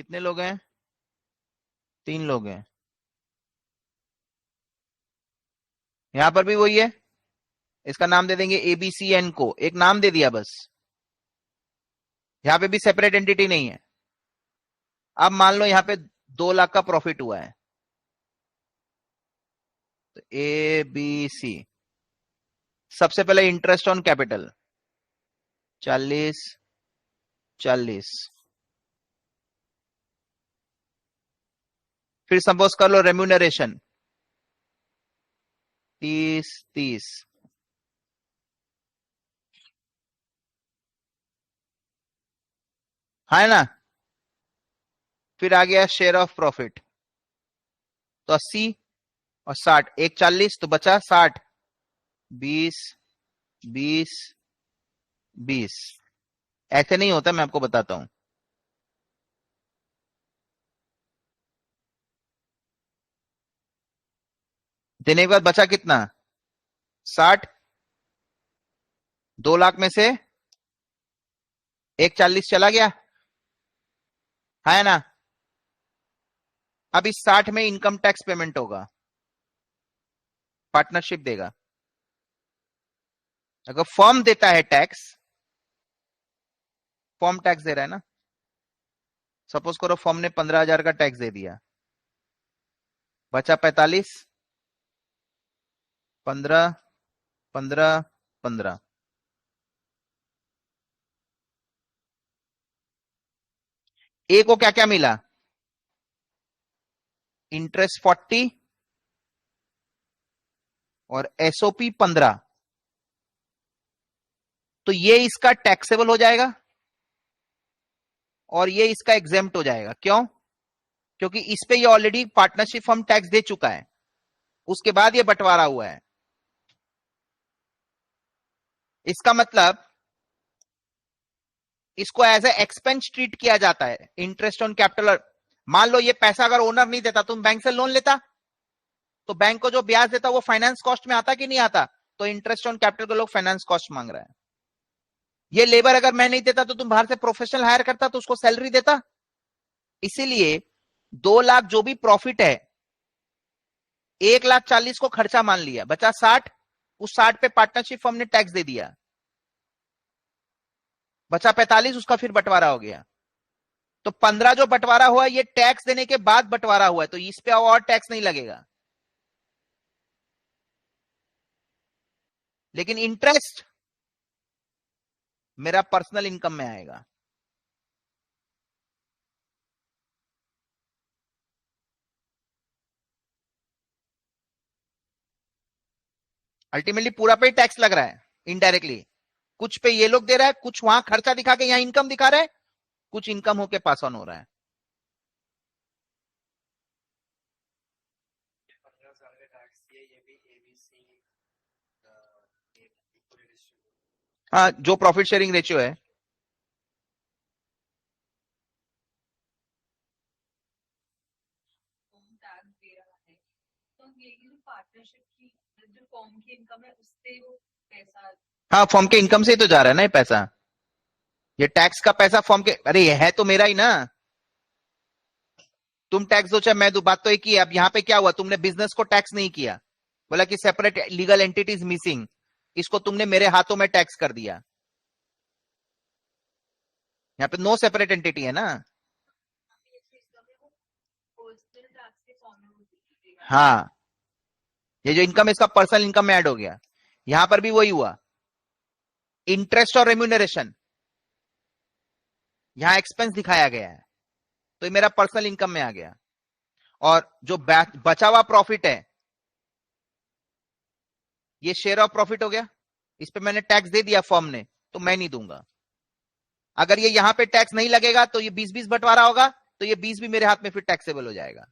कितने लोग हैं? 3 लोग हैं। यहां पर भी वही है, इसका नाम दे देंगे ABCN को, एक नाम दे दिया बस। यहां पे भी सेपरेट एंटिटी नहीं है। अब मान लो यहां पे 2 लाख का प्रॉफिट हुआ है, तो ABC। सबसे पहले इंटरेस्ट ऑन कैपिटल 40 40। फिर सपोज कर लो रेम्यूनरेशन 30 30। है ना? फिर आ गया शेयर ऑफ प्रॉफिट, तो 80 और 60, एक 40 तो बचा 60। 20 20 20। ऐसे नहीं होता, मैं आपको बताता हूं। देने के बाद बचा कितना? 60। 2 लाख में से एक 40 चला गया, है ना? अब इस 60 में इनकम टैक्स पेमेंट होगा, पार्टनरशिप देगा। अगर फर्म देता है टैक्स, फर्म टैक्स दे रहा है ना, सपोज करो फर्म ने 15,000 का टैक्स दे दिया, बचा 45। 15 15 15। ए को क्या क्या मिला? इंटरेस्ट 40 और SOP 15। तो ये इसका टैक्सेबल हो जाएगा और ये इसका एग्जेम्प्ट हो जाएगा। क्यों? क्योंकि इस पे ये ऑलरेडी पार्टनरशिप फर्म टैक्स दे चुका है, उसके बाद ये बंटवारा हुआ है। इसका मतलब इसको एज ए एक्सपेंस ट्रीट किया जाता है, इंटरेस्ट ऑन कैपिटल। मान लो ये पैसा अगर ओनर नहीं देता, तुम बैंक से लोन लेता, तो बैंक को जो ब्याज देता वो फाइनेंस कॉस्ट में आता कि नहीं आता? तो इंटरेस्ट ऑन कैपिटल को लोग फाइनेंस कॉस्ट मांग रहा है। ये लेबर अगर मैं नहीं देता तो तुम बाहर से प्रोफेशनल हायर करता तो उसको सैलरी देता। इसीलिए 2 लाख जो भी प्रॉफिट है, 1,40,000 को खर्चा मान लिया, बचा 60। उस 60 पे पार्टनरशिप फर्म ने टैक्स दे दिया, बचा 45, उसका फिर बंटवारा हो गया। तो 15 जो बंटवारा हुआ ये टैक्स देने के बाद बंटवारा हुआ है, तो इस पे और टैक्स नहीं लगेगा। लेकिन इंटरेस्ट मेरा पर्सनल इनकम में आएगा। अल्टीमेटली पूरा पे टैक्स लग रहा है इनडायरेक्टली। कुछ पे ये लोग दे रहा है, कुछ वहां खर्चा दिखा के यहां इनकम दिखा रहा है, कुछ इनकम होके पास ऑन हो रहा है। हाँ, जो प्रॉफिट शेयरिंग रेशियो है। हाँ, फर्म के इनकम से ही तो जा रहा है ना ये पैसा। ये टैक्स का पैसा फर्म के, अरे ये है तो मेरा ही ना। तुम टैक्स दो चाहे मैं दू, बात तो एक ही है। अब यहाँ पे क्या हुआ, तुमने बिजनेस को टैक्स नहीं किया, बोला कि सेपरेट लीगल एंटिटीज मिसिंग, इसको तुमने मेरे हाथों में टैक्स कर दिया। यहाँ पे नो सेपरेट एंटिटी है ना। हाँ, ये जो इनकम है इसका पर्सनल इनकम में ऐड हो गया। यहां पर भी वही हुआ, इंटरेस्ट और रेम्यूनरेशन यहां एक्सपेंस दिखाया गया है, तो ये मेरा पर्सनल इनकम में आ गया। और जो बचा हुआ प्रॉफिट है ये शेयर ऑफ प्रॉफिट हो गया, इस पे मैंने टैक्स दे दिया फर्म ने, तो मैं नहीं दूंगा। अगर ये यहां पे टैक्स नहीं लगेगा तो ये 20-20 बंटवारा होगा, तो ये 20 भी मेरे हाथ में फिर टैक्सेबल हो जाएगा।